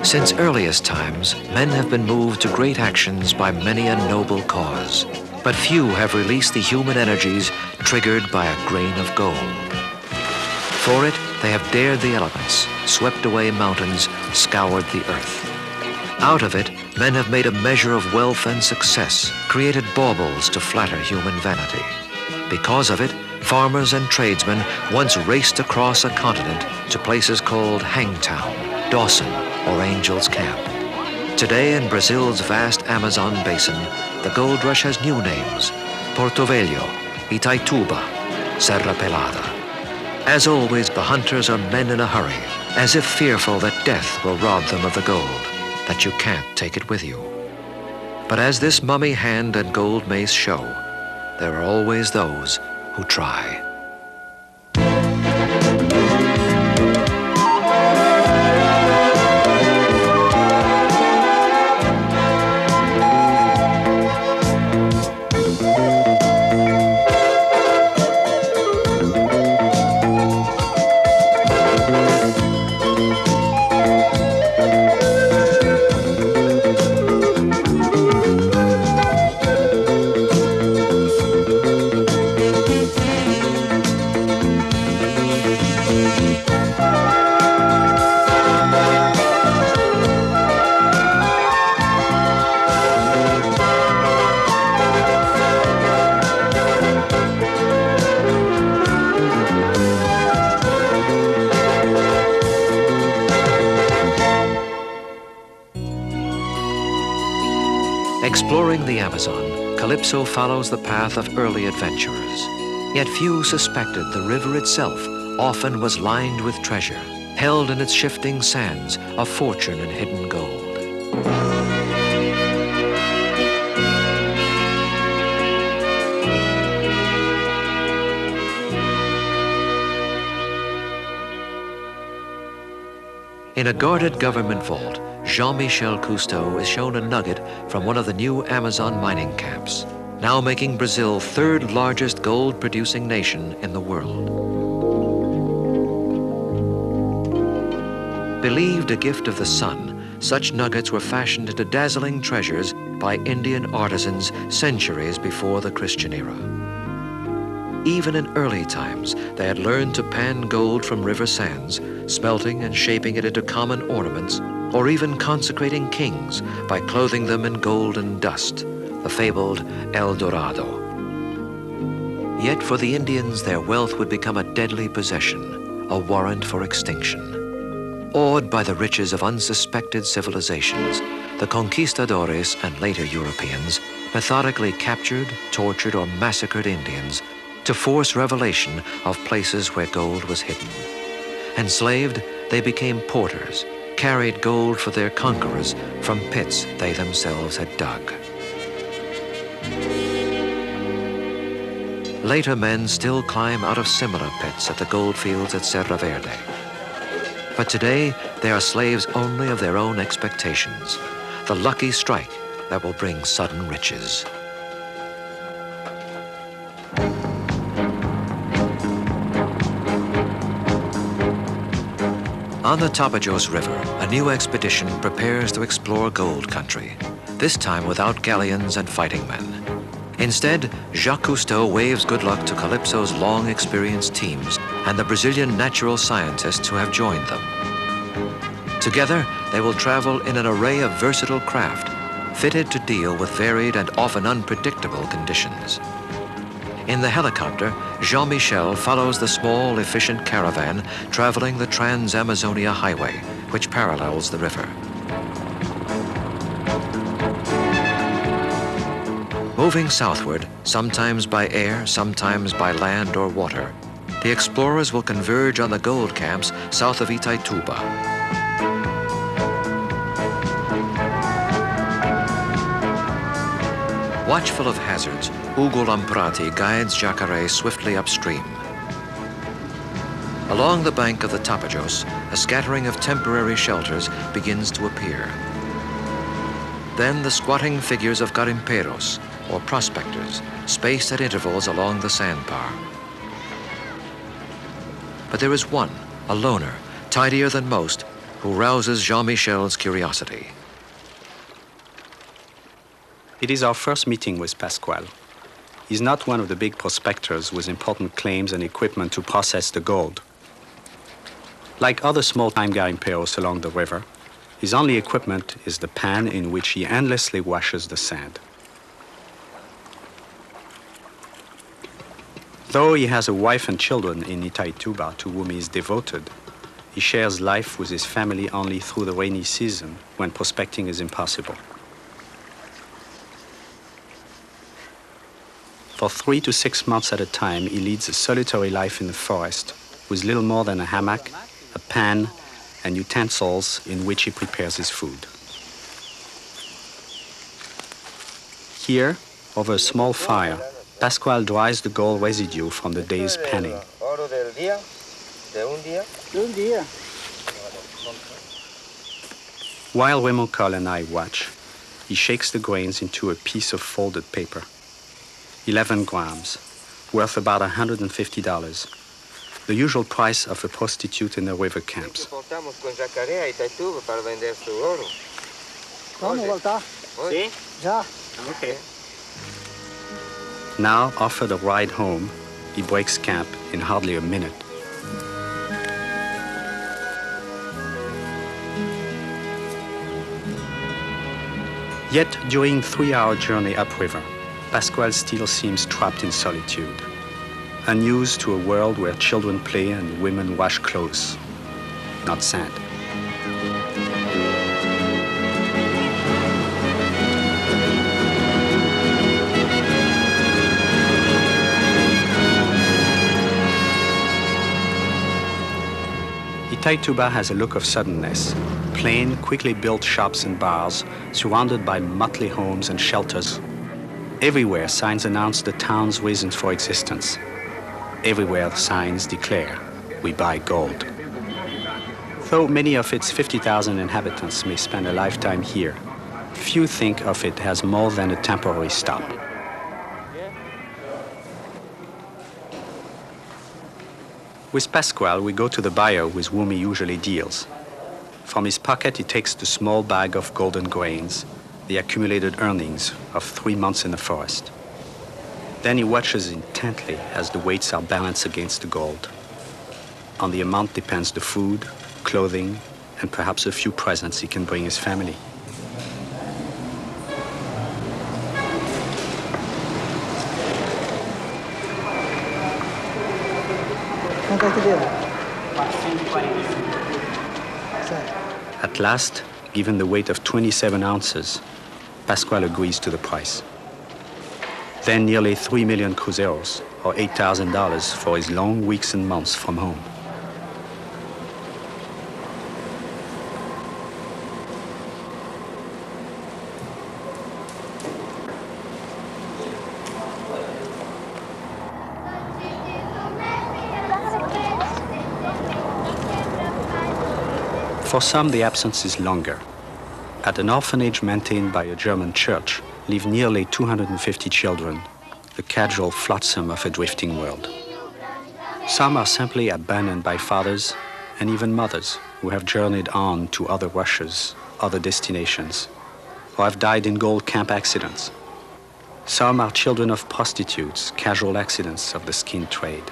Since earliest times, men have been moved to great actions by many a noble cause, but few have released the human energies triggered by a grain of gold. For it, they have dared the elements, swept away mountains, scoured the earth. Out of it, men have made a measure of wealth and success, created baubles to flatter human vanity. Because of it, farmers and tradesmen once raced across a continent to places called Hangtown, Dawson, or Angel's Camp. Today in Brazil's vast Amazon basin, the gold rush has new names: Porto Velho, Itaituba, Serra Pelada. As always, the hunters are men in a hurry, as if fearful that death will rob them of the gold, that you can't take it with you. But as this mummy hand and gold mace show, there are always those who try. Exploring the Amazon, Calypso follows the path of early adventurers. Yet few suspected the river itself often was lined with treasure, held in its shifting sands a fortune in hidden gold. In a guarded government vault, Jean-Michel Cousteau is shown a nugget from one of the new Amazon mining camps, now making Brazil third largest gold-producing nation in the world. Believed a gift of the sun, such nuggets were fashioned into dazzling treasures by Indian artisans centuries before the Christian era. Even in early times, they had learned to pan gold from river sands, smelting and shaping it into common ornaments, or even consecrating kings by clothing them in golden dust, the fabled El Dorado. Yet for the Indians, their wealth would become a deadly possession, a warrant for extinction. Awed by the riches of unsuspected civilizations, the conquistadores and later Europeans methodically captured, tortured, or massacred Indians to force revelation of places where gold was hidden. Enslaved, they became porters, carried gold for their conquerors from pits they themselves had dug. Later men still climb out of similar pits at the gold fields at Serra Verde. But today, they are slaves only of their own expectations, the lucky strike that will bring sudden riches. On the Tapajos River, a new expedition prepares to explore gold country, this time without galleons and fighting men. Instead, Jacques Cousteau waves good luck to Calypso's long-experienced teams and the Brazilian natural scientists who have joined them. Together, they will travel in an array of versatile craft, fitted to deal with varied and often unpredictable conditions. In the helicopter, Jean-Michel follows the small, efficient caravan traveling the Trans-Amazonia Highway, which parallels the river. Moving southward, sometimes by air, sometimes by land or water, the explorers will converge on the gold camps south of Itaituba. Watchful of hazards, Hugo Lamprati guides Jacare swiftly upstream. Along the bank of the Tapajos, a scattering of temporary shelters begins to appear. Then the squatting figures of garimperos, or prospectors, spaced at intervals along the sandbar. But there is one, a loner, tidier than most, who rouses Jean-Michel's curiosity. It is our first meeting with Pasquale. He's not one of the big prospectors with important claims and equipment to process the gold. Like other small-time garimperos along the river, his only equipment is the pan in which he endlessly washes the sand. Though he has a wife and children in Itaituba to whom he is devoted, he shares life with his family only through the rainy season when prospecting is impossible. For 3 to 6 months at a time, he leads a solitary life in the forest with little more than a hammock, a pan, and utensils in which he prepares his food. Here, over a small fire, Pasquale dries the gold residue from the day's panning. While Raymond Coll and I watch, he shakes the grains into a piece of folded paper. 11 grams, worth about $150, the usual price of a prostitute in the river camps. Now, offered a ride home, he breaks camp in hardly a minute. Yet, during 3-hour journey upriver, Pasquale still seems trapped in solitude, unused to a world where children play and women wash clothes, not sand. Itaituba has a look of suddenness. Plain, quickly built shops and bars, surrounded by motley homes and shelters. Everywhere signs announce the town's reasons for existence. Everywhere signs declare, we buy gold. Though many of its 50,000 inhabitants may spend a lifetime here, few think of it as more than a temporary stop. With Pasquale, we go to the buyer with whom he usually deals. From his pocket, he takes the small bag of golden grains, the accumulated earnings of 3 months in the forest. Then he watches intently as the weights are balanced against the gold. On the amount depends the food, clothing, and perhaps a few presents he can bring his family. At last, given the weight of 27 ounces, Pasquale agrees to the price. Then nearly 3 million cruzeros, or $8,000 for his long weeks and months from home. For some, the absence is longer. At an orphanage maintained by a German church live nearly 250 children, the casual flotsam of a drifting world. Some are simply abandoned by fathers and even mothers who have journeyed on to other Russias, other destinations, or have died in gold camp accidents. Some are children of prostitutes, casual accidents of the skin trade.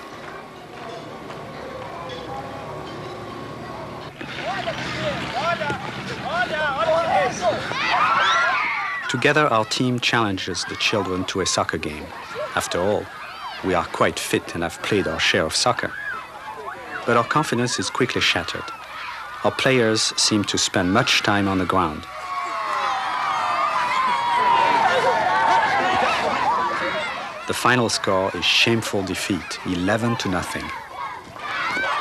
Together, our team challenges the children to a soccer game. After all, we are quite fit and have played our share of soccer. But our confidence is quickly shattered. Our players seem to spend much time on the ground. The final score is shameful defeat, 11-0.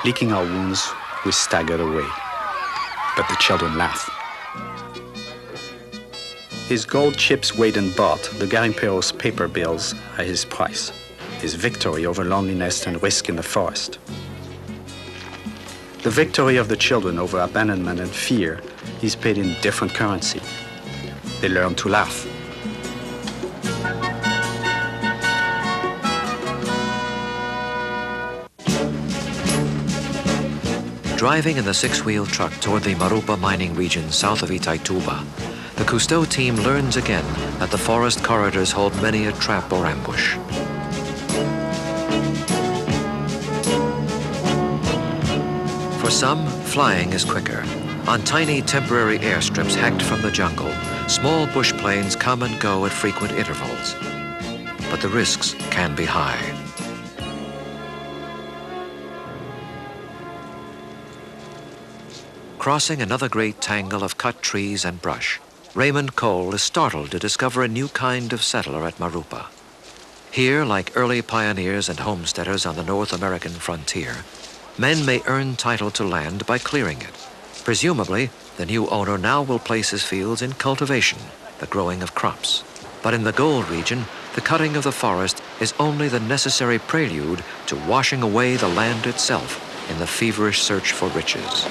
Licking our wounds, we staggered away. But the children laugh. His gold chips weighed and bought, the garimpero's paper bills are his price, his victory over loneliness and risk in the forest. The victory of the children over abandonment and fear is paid in different currency. They learn to laugh. Driving in the six-wheel truck toward the Marupa mining region south of Itaituba, the Cousteau team learns again that the forest corridors hold many a trap or ambush. For some, flying is quicker. On tiny temporary airstrips hacked from the jungle, small bush planes come and go at frequent intervals. But the risks can be high. Crossing another great tangle of cut trees and brush, Raymond Cole is startled to discover a new kind of settler at Marupa. Here, like early pioneers and homesteaders on the North American frontier, men may earn title to land by clearing it. Presumably, the new owner now will place his fields in cultivation, the growing of crops. But in the gold region, the cutting of the forest is only the necessary prelude to washing away the land itself in the feverish search for riches.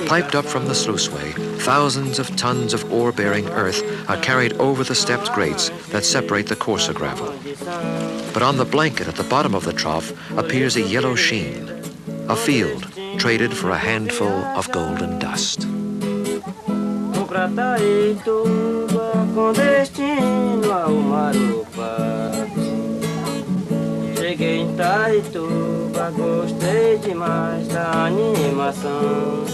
Piped up from the sluiceway, thousands of tons of ore-bearing earth are carried over the stepped grates that separate the coarser gravel. But on the blanket at the bottom of the trough appears a yellow sheen, a field traded for a handful of golden dust. Cheguei em Itaituba, gostei demais da animação.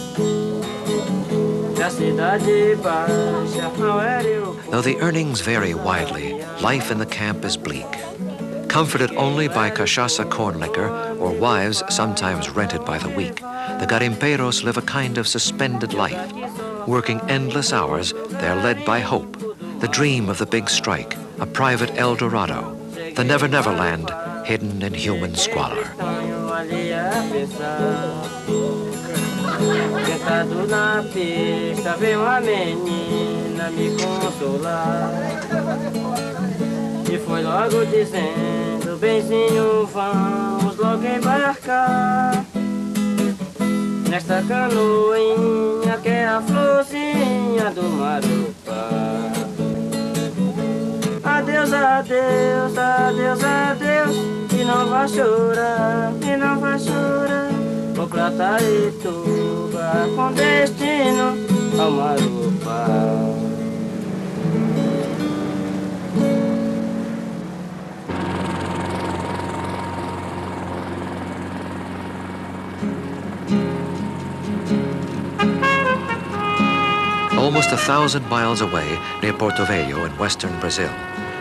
Da cidade baixa, não era eu. Though the earnings vary widely, life in the camp is bleak. Comforted only by cachaça corn liquor or wives sometimes rented by the week, the garimpeiros live a kind of suspended life. Working endless hours, they're led by hope, the dream of the big strike, a private El Dorado, the Never Never Land hidden in human squalor. Sentado na pista, veio uma menina me consolar. E foi logo dizendo, benzinho, vamos logo embarcar nesta canoinha que é a florzinha do Marupa. Adeus, adeus, adeus, adeus, e não vai chorar, e não vai chorar. Vou pra Itaituba com destino ao Marupa. Almost 1,000 miles away, near Porto Velho in western Brazil,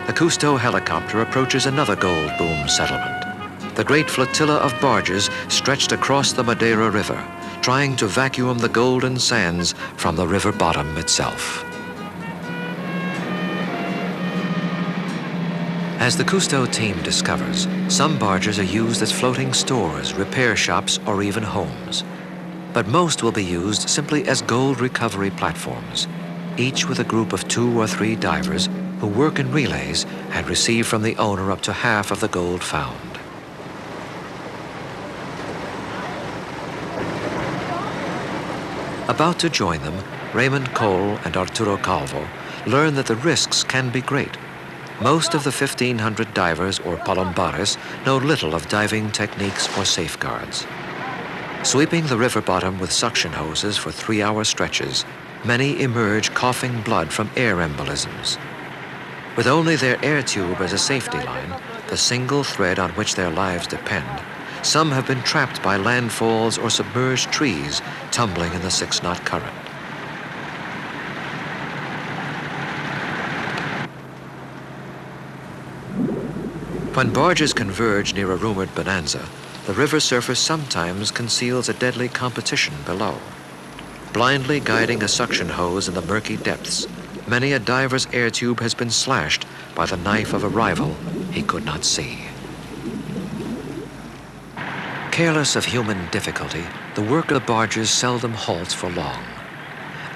the Cousteau helicopter approaches another gold boom settlement. The great flotilla of barges stretched across the Madeira River, trying to vacuum the golden sands from the river bottom itself. As the Cousteau team discovers, some barges are used as floating stores, repair shops, or even homes. But most will be used simply as gold recovery platforms, each with a group of 2 or 3 divers who work in relays and receive from the owner up to half of the gold found. About to join them, Raymond Cole and Arturo Calvo learn that the risks can be great. Most of the 1,500 divers or palombares know little of diving techniques or safeguards. Sweeping the river bottom with suction hoses for 3-hour stretches, many emerge coughing blood from air embolisms. With only their air tube as a safety line, the single thread on which their lives depend, some have been trapped by landfalls or submerged trees tumbling in the 6-knot current. When barges converge near a rumored bonanza, the river surface sometimes conceals a deadly competition below. Blindly guiding a suction hose in the murky depths, many a diver's air tube has been slashed by the knife of a rival he could not see. Careless of human difficulty, the work of the barges seldom halts for long.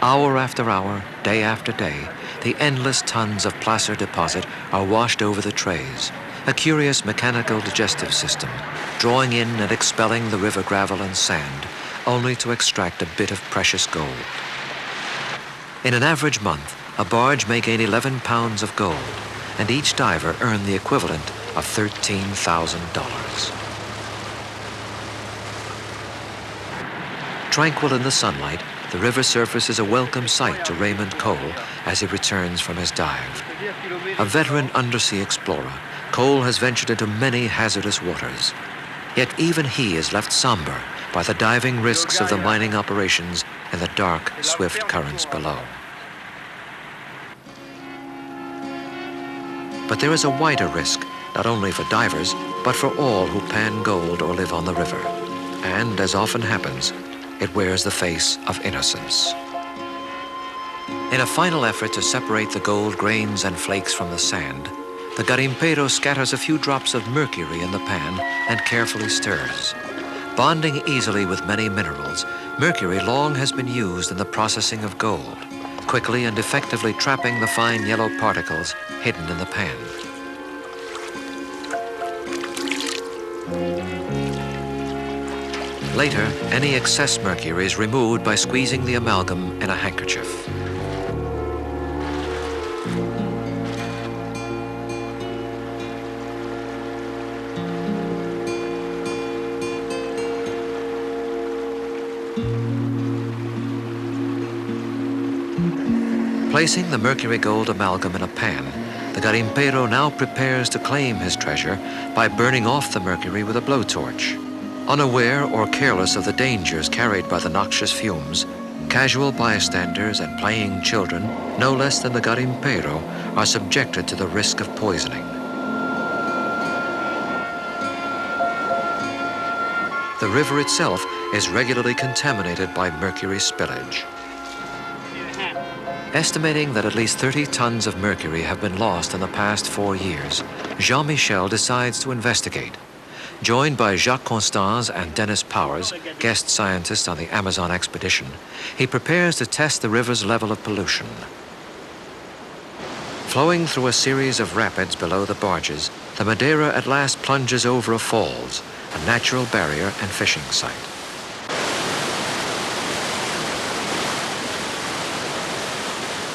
Hour after hour, day after day, the endless tons of placer deposit are washed over the trays, a curious mechanical digestive system, drawing in and expelling the river gravel and sand, only to extract a bit of precious gold. In an average month, a barge may gain 11 pounds of gold, and each diver earned the equivalent of $13,000. Tranquil in the sunlight, the river surface is a welcome sight to Raymond Cole as he returns from his dive. A veteran undersea explorer, Cole has ventured into many hazardous waters. Yet even he is left somber by the diving risks of the mining operations and the dark, swift currents below. But there is a wider risk, not only for divers, but for all who pan gold or live on the river. And, as often happens, it wears the face of innocence. In a final effort to separate the gold grains and flakes from the sand, the garimpero scatters a few drops of mercury in the pan and carefully stirs. Bonding easily with many minerals, mercury long has been used in the processing of gold, quickly and effectively trapping the fine yellow particles hidden in the pan. Later, any excess mercury is removed by squeezing the amalgam in a handkerchief. Placing the mercury gold amalgam in a pan, the garimpero now prepares to claim his treasure by burning off the mercury with a blowtorch. Unaware or careless of the dangers carried by the noxious fumes, casual bystanders and playing children, no less than the garimpero, are subjected to the risk of poisoning. The river itself is regularly contaminated by mercury spillage. Estimating that at least 30 tons of mercury have been lost in the past 4 years, Jean-Michel decides to investigate. Joined by Jacques Cousteau and Dennis Powers, guest scientists on the Amazon expedition, he prepares to test the river's level of pollution. Flowing through a series of rapids below the barges, the Madeira at last plunges over a falls, a natural barrier and fishing site.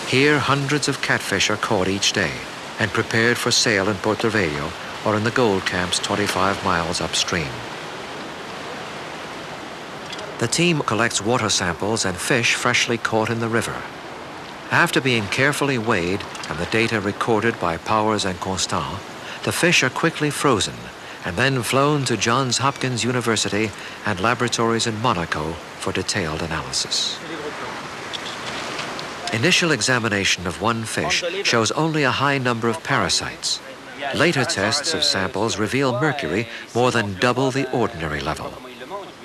Here, hundreds of catfish are caught each day and prepared for sale in Porto Velho or in the gold camps 25 miles upstream. The team collects water samples and fish freshly caught in the river. After being carefully weighed and the data recorded by Powers and Cousteau, the fish are quickly frozen and then flown to Johns Hopkins University and laboratories in Monaco for detailed analysis. Initial examination of one fish shows only a high number of parasites. Later tests of samples reveal mercury more than double the ordinary level.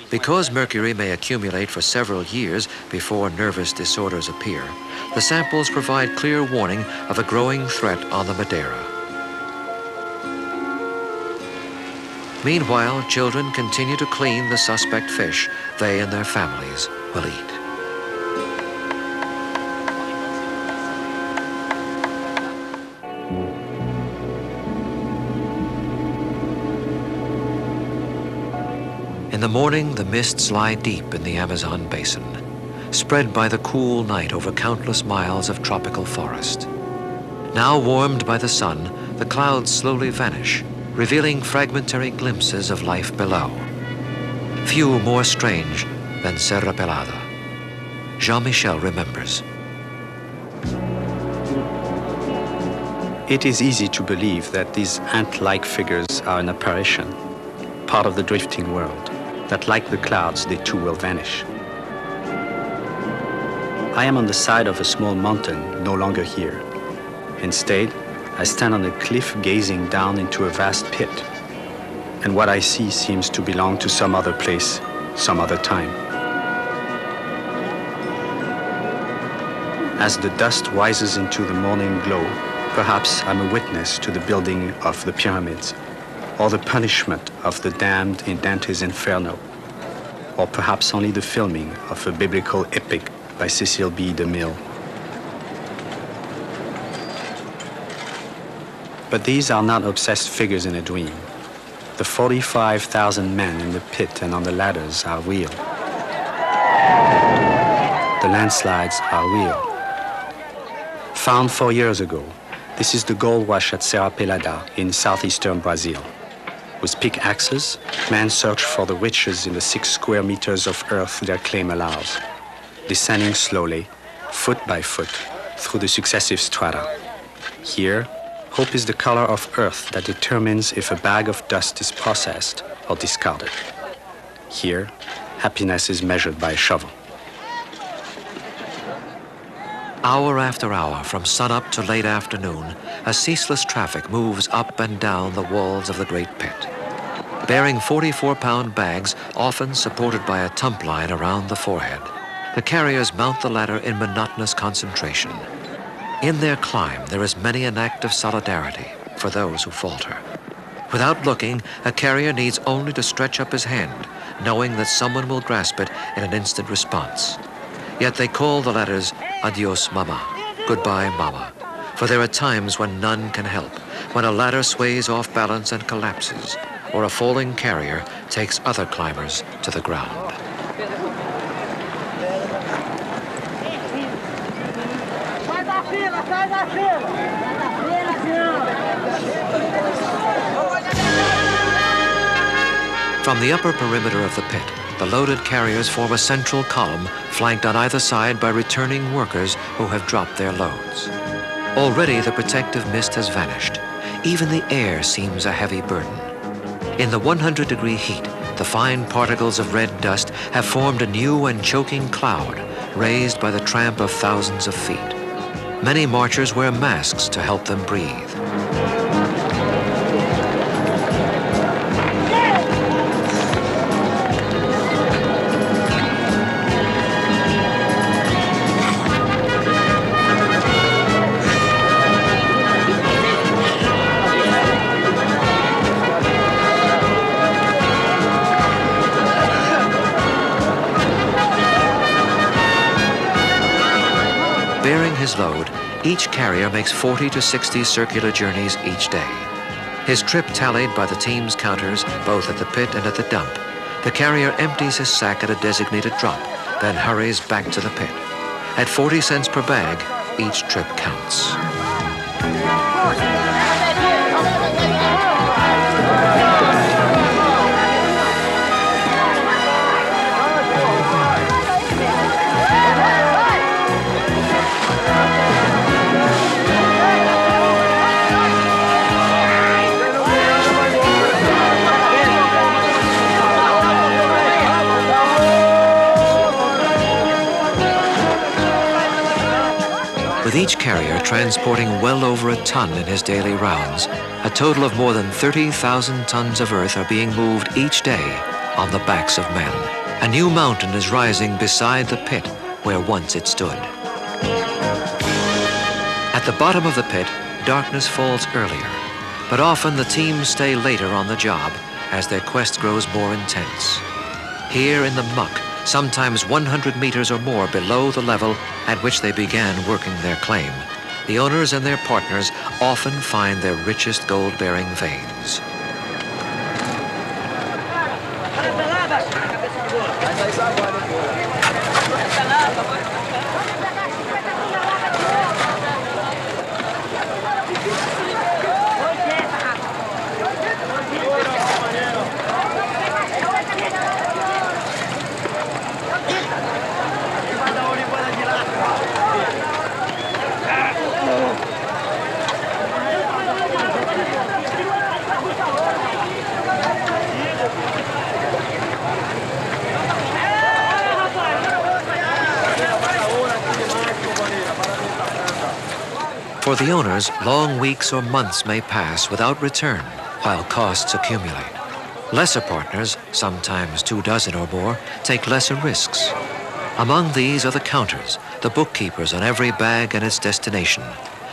Because mercury may accumulate for several years before nervous disorders appear, the samples provide clear warning of a growing threat on the Madeira. Meanwhile, children continue to clean the suspect fish they and their families will eat. In the morning, the mists lie deep in the Amazon basin, spread by the cool night over countless miles of tropical forest. Now warmed by the sun, the clouds slowly vanish, revealing fragmentary glimpses of life below. Few more strange than Serra Pelada. Jean-Michel remembers. It is easy to believe that these ant-like figures are an apparition, part of the drifting world, that like the clouds, they too will vanish. I am on the side of a small mountain, no longer here. Instead, I stand on a cliff gazing down into a vast pit, and what I see seems to belong to some other place, some other time. As the dust rises into the morning glow, perhaps I'm a witness to the building of the pyramids, or the punishment of the damned in Dante's Inferno, or perhaps only the filming of a biblical epic by Cecil B. DeMille. But these are not obsessed figures in a dream. The 45,000 men in the pit and on the ladders are real. The landslides are real. Found 4 years ago, this is the gold rush at Serra Pelada in southeastern Brazil. With pickaxes, men search for the riches in the 6 square meters of earth their claim allows, descending slowly, foot by foot, through the successive strata. Here, hope is the color of earth that determines if a bag of dust is processed or discarded. Here, happiness is measured by a shovel. Hour after hour, from sunup to late afternoon, a ceaseless traffic moves up and down the walls of the great pit. Bearing 44-pound bags, often supported by a tump line around the forehead, the carriers mount the ladder in monotonous concentration. In their climb, there is many an act of solidarity for those who falter. Without looking, a carrier needs only to stretch up his hand, knowing that someone will grasp it in an instant response. Yet they call the ladders Adios Mama, Goodbye Mama, for there are times when none can help, when a ladder sways off balance and collapses, or a falling carrier takes other climbers to the ground. From the upper perimeter of the pit, the loaded carriers form a central column flanked on either side by returning workers who have dropped their loads. Already the protective mist has vanished. Even the air seems a heavy burden. In the 100-degree heat, the fine particles of red dust have formed a new and choking cloud, raised by the tramp of thousands of feet. Many marchers wear masks to help them breathe. Bearing his load, each carrier makes 40 to 60 circular journeys each day. His trip tallied by the team's counters, both at the pit and at the dump. The carrier empties his sack at a designated drop, then hurries back to the pit. At 40 cents per bag, each trip counts. With each carrier transporting well over a ton in his daily rounds, a total of more than 30,000 tons of earth are being moved each day on the backs of men. A new mountain is rising beside the pit where once it stood. At the bottom of the pit, darkness falls earlier, but often the teams stay later on the job as their quest grows more intense. Here in the muck, sometimes 100 meters or more below the level at which they began working their claim, the owners and their partners often find their richest gold-bearing veins. For the owners, long weeks or months may pass without return while costs accumulate. Lesser partners, sometimes 24 or more, take lesser risks. Among these are the counters, the bookkeepers on every bag and its destination,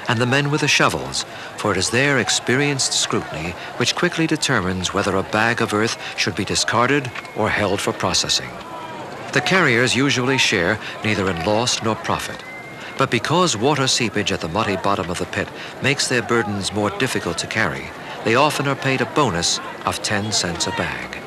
and the men with the shovels, for it is their experienced scrutiny which quickly determines whether a bag of earth should be discarded or held for processing. The carriers usually share neither in loss nor profit. But because water seepage at the muddy bottom of the pit makes their burdens more difficult to carry, they often are paid a bonus of 10 cents a bag.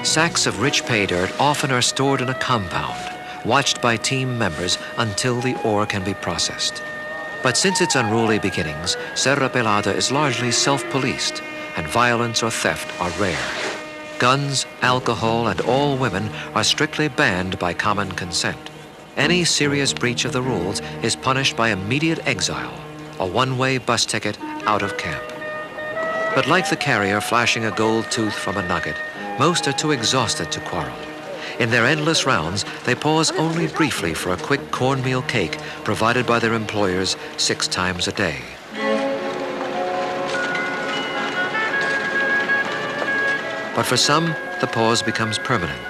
Sacks of rich pay dirt often are stored in a compound, watched by team members until the ore can be processed. But since its unruly beginnings, Serra Pelada is largely self-policed, and violence or theft are rare. Guns, alcohol, and all women are strictly banned by common consent. Any serious breach of the rules is punished by immediate exile, a one-way bus ticket out of camp. But like the carrier flashing a gold tooth from a nugget, most are too exhausted to quarrel. In their endless rounds, they pause only briefly for a quick cornmeal cake provided by their employers 6 times a day. But for some, the pause becomes permanent.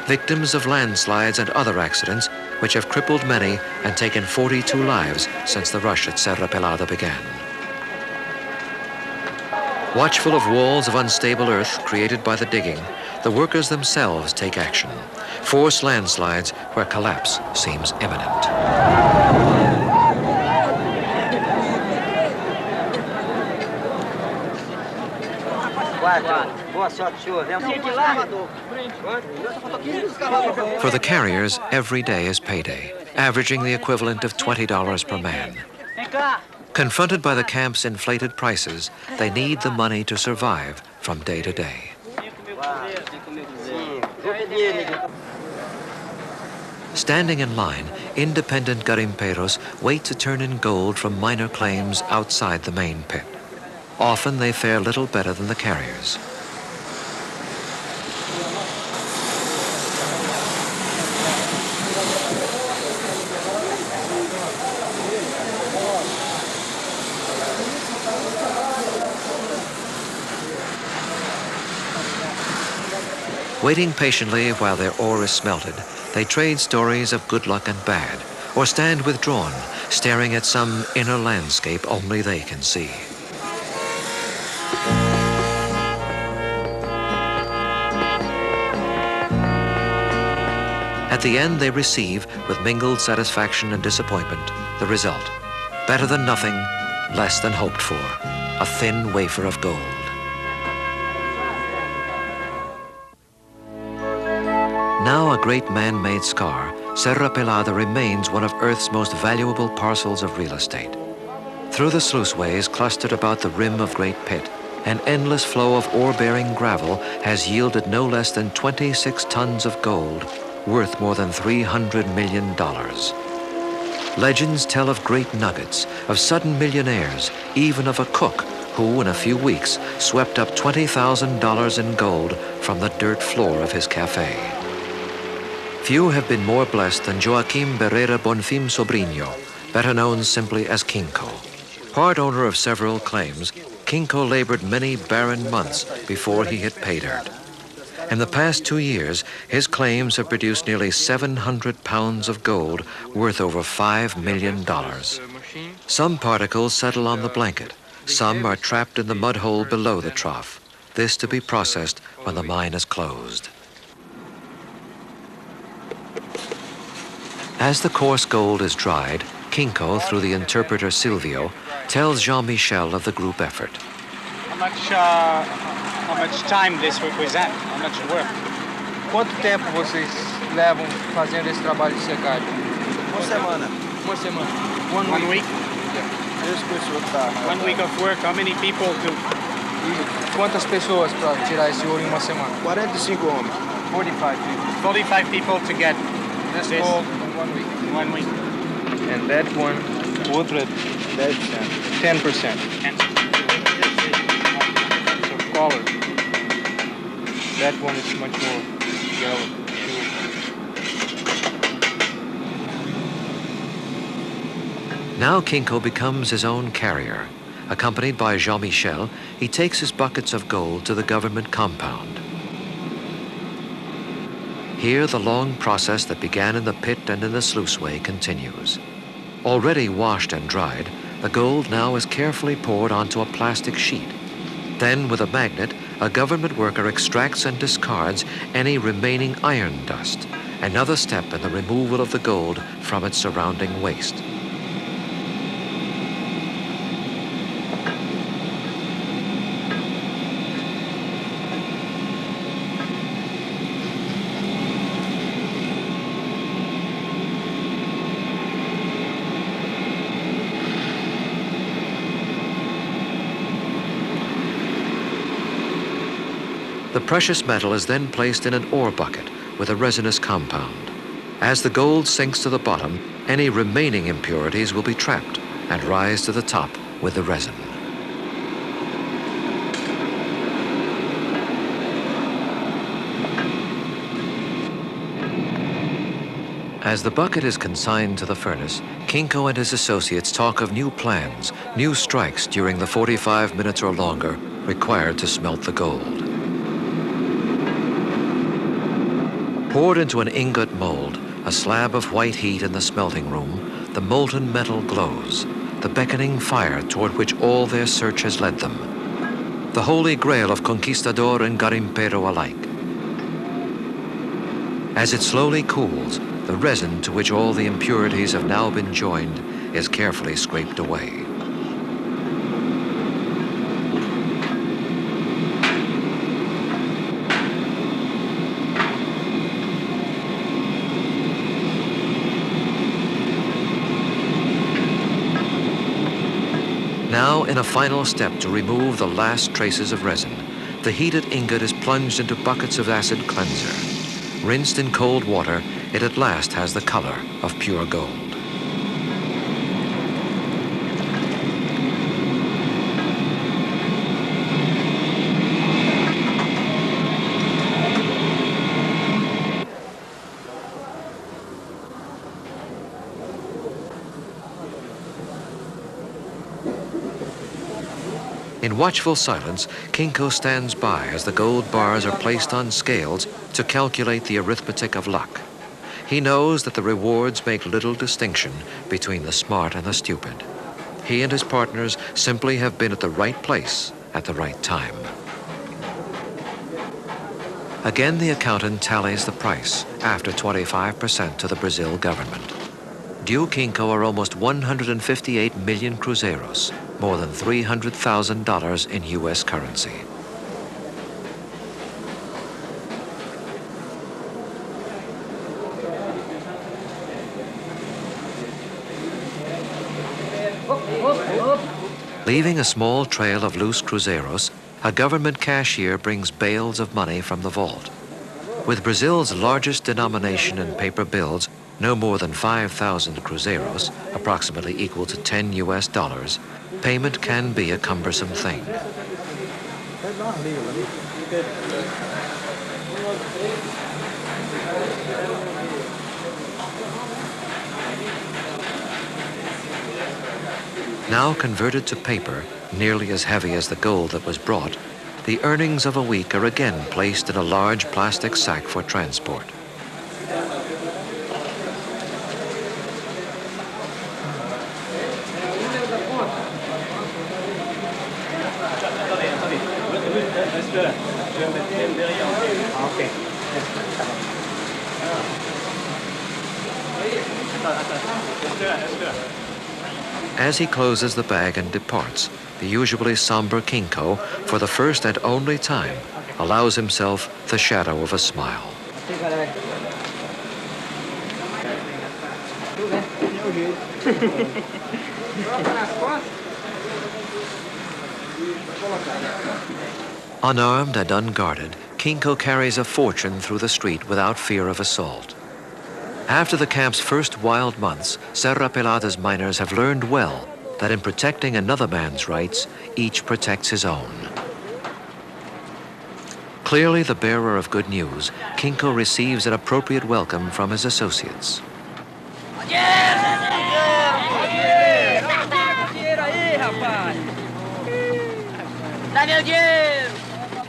Victims of landslides and other accidents, which have crippled many and taken 42 lives since the rush at Serra Pelada began. Watchful of walls of unstable earth created by the digging, the workers themselves take action, force landslides where collapse seems imminent. For the carriers, every day is payday, averaging the equivalent of $20 per man. Confronted by the camp's inflated prices, they need the money to survive from day to day. Standing in line, independent garimpeiros wait to turn in gold from minor claims outside the main pit. Often they fare little better than the carriers. Waiting patiently while their ore is smelted, they trade stories of good luck and bad, or stand withdrawn, staring at some inner landscape only they can see. At the end, they receive, with mingled satisfaction and disappointment, the result. Better than nothing, less than hoped for, a thin wafer of gold. Now a great man-made scar, Serra Pelada remains one of Earth's most valuable parcels of real estate. Through the sluiceways clustered about the rim of Great Pit, an endless flow of ore-bearing gravel has yielded no less than 26 tons of gold, worth more than $300 million. Legends tell of great nuggets, of sudden millionaires, even of a cook who, in a few weeks, swept up $20,000 in gold from the dirt floor of his cafe. Few have been more blessed than Joaquim Barrera Bonfim Sobrinho, better known simply as Kinko. Part owner of several claims, Kinko labored many barren months before he hit pay dirt. In the past 2 years, his claims have produced nearly 700 pounds of gold worth over $5 million. Some particles settle on the blanket. Some are trapped in the mud hole below the trough, this to be processed when the mine is closed. As the coarse gold is dried, Kinko, through the interpreter Silvio, tells Jean-Michel of the group effort. how much time this represents, how much work. Quanto tempo vocês levam fazendo esse trabalho de secagem? Uma semana. Uma semana. One week? Três pessoas tá. 1 week of work, how many people do? E quantas pessoas para tirar esse ouro em uma semana? 45 homens. 45 people. 45 people to get This this gold in 1 week. 1 week. And that one, outra 10%. And So color. That one is much more yellow. Now Kinko becomes his own carrier. Accompanied by Jean-Michel, he takes his buckets of gold to the government compound. Here, the long process that began in the pit and in the sluiceway continues. Already washed and dried, the gold now is carefully poured onto a plastic sheet. Then, with a magnet, a government worker extracts and discards any remaining iron dust, another step in the removal of the gold from its surrounding waste. The precious metal is then placed in an ore bucket with a resinous compound. As the gold sinks to the bottom, any remaining impurities will be trapped and rise to the top with the resin. As the bucket is consigned to the furnace, Kinko and his associates talk of new plans, new strikes during the 45 minutes or longer required to smelt the gold. Poured into an ingot mold, a slab of white heat in the smelting room, the molten metal glows, the beckoning fire toward which all their search has led them. The holy grail of conquistador and garimpero alike. As it slowly cools, the resin to which all the impurities have now been joined is carefully scraped away. Now, in a final step to remove the last traces of resin, the heated ingot is plunged into buckets of acid cleanser. Rinsed in cold water, it at last has the color of pure gold. In watchful silence, Kinko stands by as the gold bars are placed on scales to calculate the arithmetic of luck. He knows that the rewards make little distinction between the smart and the stupid. He and his partners simply have been at the right place at the right time. Again, the accountant tallies the price, after 25% to the Brazil government. Due Kinko are almost 158 million cruzeiros, more than $300,000 in U.S. currency. Leaving a small trail of loose cruzeiros, a government cashier brings bales of money from the vault. With Brazil's largest denomination in paper bills, no more than 5,000 cruzeiros, approximately equal to 10 US dollars, payment can be a cumbersome thing. Now converted to paper, nearly as heavy as the gold that was brought, the earnings of a week are again placed in a large plastic sack for transport. As he closes the bag and departs, the usually somber Kinko, for the first and only time, allows himself the shadow of a smile. Unarmed and unguarded, Kinko carries a fortune through the street without fear of assault. After the camp's first wild months, Serra Pelada's miners have learned well that in protecting another man's rights, each protects his own. Clearly the bearer of good news, Kinko receives an appropriate welcome from his associates.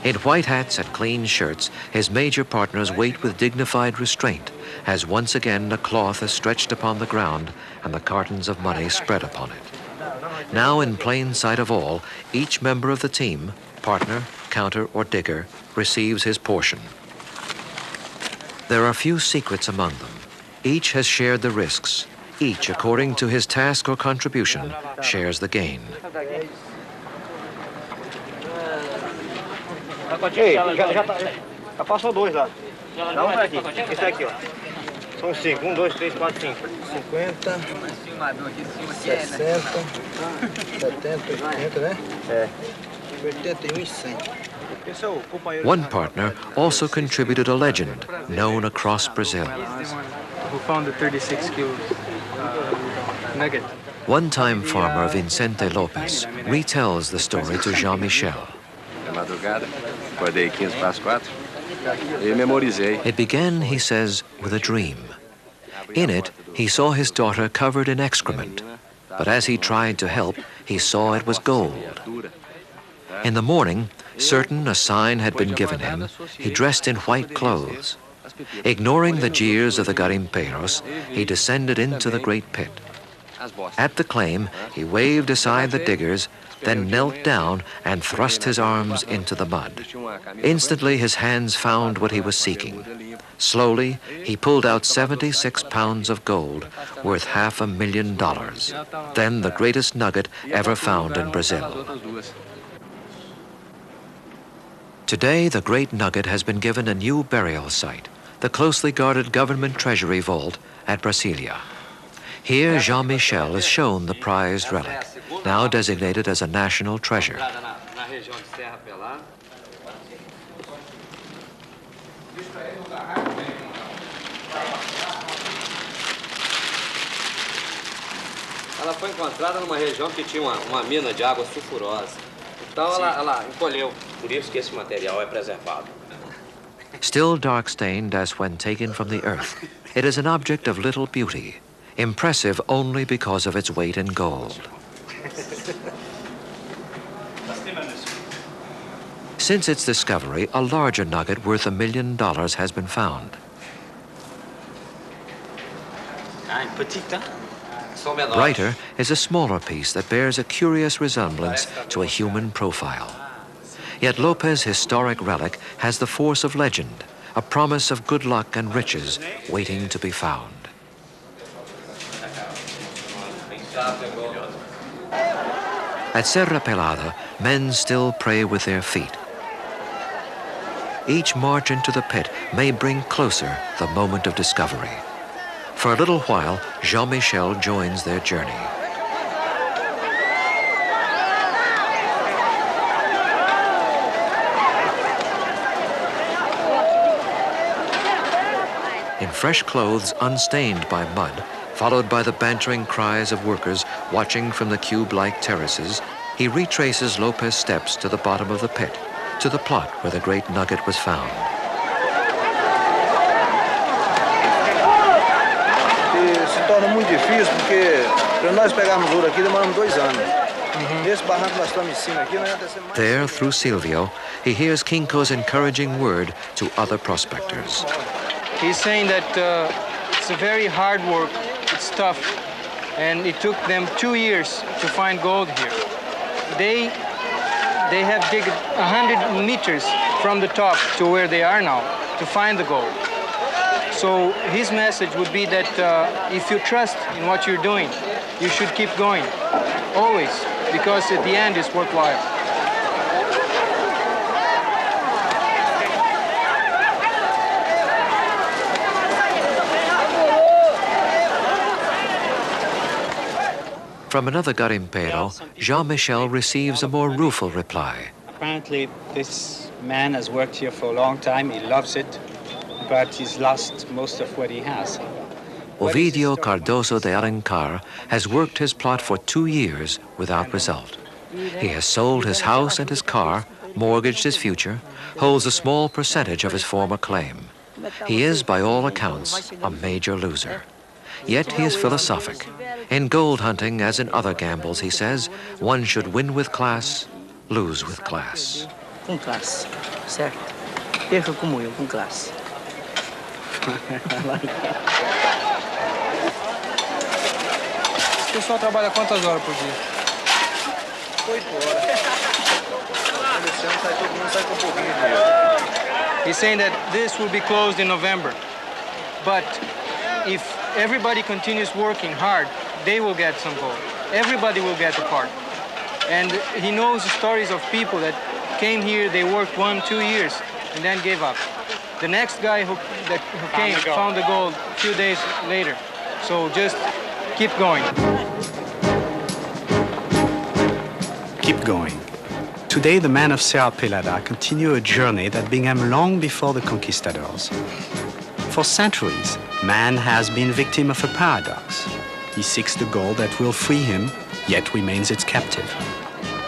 In white hats and clean shirts, his major partners wait with dignified restraint as once again a cloth is stretched upon the ground and the cartons of money spread upon it. Now in plain sight of all, each member of the team, partner, counter, or digger, receives his portion. There are few secrets among them. Each has shared the risks. Each, according to his task or contribution, shares the gain. Ei, já passou dois lá. Dá um aqui. Esse aqui, ó. São 5. 1, 2, 3, 4, 5. 50, 60, 70, 80, né? É. 81 e 100. One partner also contributed a legend known across Brazil. Who found the 36 kilo nugget. One-time farmer Vicente Lopes retells the story to Jean-Michel. It began, he says, with a dream. In it, he saw his daughter covered in excrement, but as he tried to help, he saw it was gold. In the morning, certain a sign had been given him, he dressed in white clothes. Ignoring the jeers of the garimpeiros, he descended into the great pit. At the claim, he waved aside the diggers, then knelt down and thrust his arms into the mud. Instantly, his hands found what he was seeking. Slowly, he pulled out 76 pounds of gold, worth $500,000. Then the greatest nugget ever found in Brazil. Today, the great nugget has been given a new burial site, the closely guarded government treasury vault at Brasilia. Here, Jean-Michel is shown the prized relic, now designated as a national treasure. Ela foi encontrada numa região que tinha uma mina de água sulfurosa. Então ela encolheu, por isso que esse material é preservado. Still dark-stained as when taken from the earth, it is an object of little beauty, impressive only because of its weight in gold. Since its discovery, a larger nugget worth $1 million has been found. Brighter is a smaller piece that bears a curious resemblance to a human profile. Yet Lopez's historic relic has the force of legend, a promise of good luck and riches waiting to be found. At Serra Pelada, men still pray with their feet. Each march into the pit may bring closer the moment of discovery. For a little while, Jean-Michel joins their journey. In fresh clothes unstained by mud, followed by the bantering cries of workers watching from the cube-like terraces, he retraces Lopez's steps to the bottom of the pit, to the plot where the great nugget was found. Se torna muito difícil porque para nós pegarmos ouro aqui demoramos 2 anos. Esse barranco nós estamos em cima aqui, não ia ser mais. There, through Silvio, he hears Kinko's encouraging word to other prospectors. He's saying that it's a very hard work, it's tough, and it took them 2 years to find gold here. They have digged 100 meters from the top to where they are now to find the gold. So his message would be that if you trust in what you're doing, you should keep going, always. because at the end it's worthwhile. From another garimpero, Jean-Michel receives a more rueful reply. Apparently, this man has worked here for a long time. He loves it, but he's lost most of what he has. Ovidio Cardoso de Alencar has worked his plot for 2 years without result. He has sold his house and his car, mortgaged his future, holds a small percentage of his former claim. He is, by all accounts, a major loser. Yet he is philosophic. In gold hunting, as in other gambles, he says, one should win with class, lose with class. Com classe, certo? Perca como eu, com classe. O pessoal trabalha quantas horas por dia? 8 horas. Esse ano todo mundo sai com um pouquinho de dinheiro. He's saying that this will be closed in November. But if everybody continues working hard, they will get some gold. Everybody will get a part. And he knows the stories of people that came here, they worked 1-2 years, and then gave up. The next guy who came found the gold a few days later. So just keep going. Keep going. Today, the men of Serra Pelada continue a journey that began long before the conquistadors. For centuries, man has been victim of a paradox. He seeks the gold that will free him, yet remains its captive.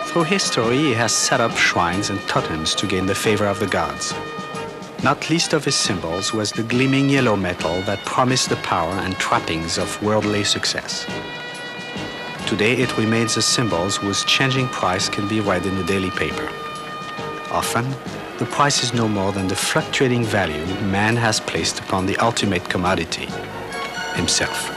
Through history, he has set up shrines and totems to gain the favor of the gods. Not least of his symbols was the gleaming yellow metal that promised the power and trappings of worldly success. Today, it remains a symbol whose changing price can be read in the daily paper. Often, the price is no more than the fluctuating value man has placed upon the ultimate commodity, himself.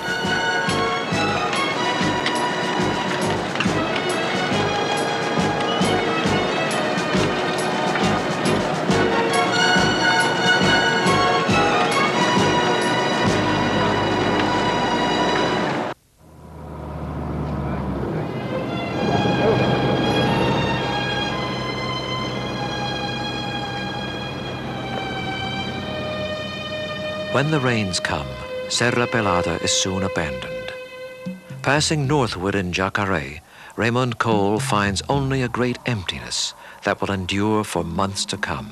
When the rains come, Serra Pelada is soon abandoned. Passing northward in Jacare, Raymond Cole finds only a great emptiness that will endure for months to come.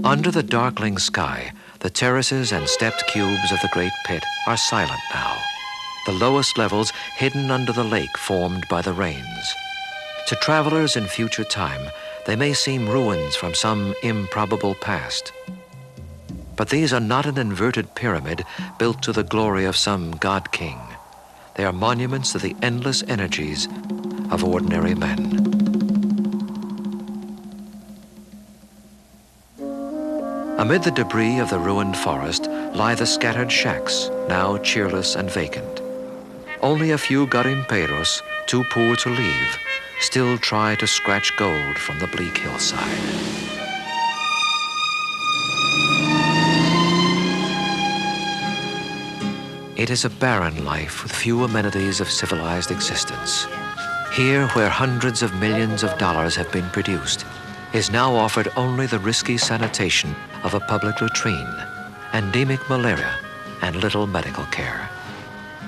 Under the darkling sky, the terraces and stepped cubes of the great pit are silent now, the lowest levels hidden under the lake formed by the rains. To travelers in future time, they may seem ruins from some improbable past. But these are not an inverted pyramid built to the glory of some god king. They are monuments to the endless energies of ordinary men. Amid the debris of the ruined forest lie the scattered shacks, now cheerless and vacant. Only a few garimpeiros, too poor to leave, still try to scratch gold from the bleak hillside. It is a barren life with few amenities of civilized existence. Here, where hundreds of millions of dollars have been produced, is now offered only the risky sanitation of a public latrine, endemic malaria, and little medical care.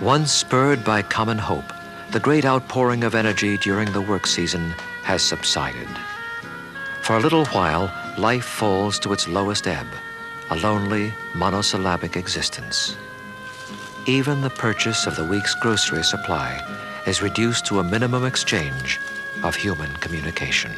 Once spurred by common hope, the great outpouring of energy during the work season has subsided. For a little while, life falls to its lowest ebb, a lonely, monosyllabic existence. Even the purchase of the week's grocery supply is reduced to a minimum exchange of human communication.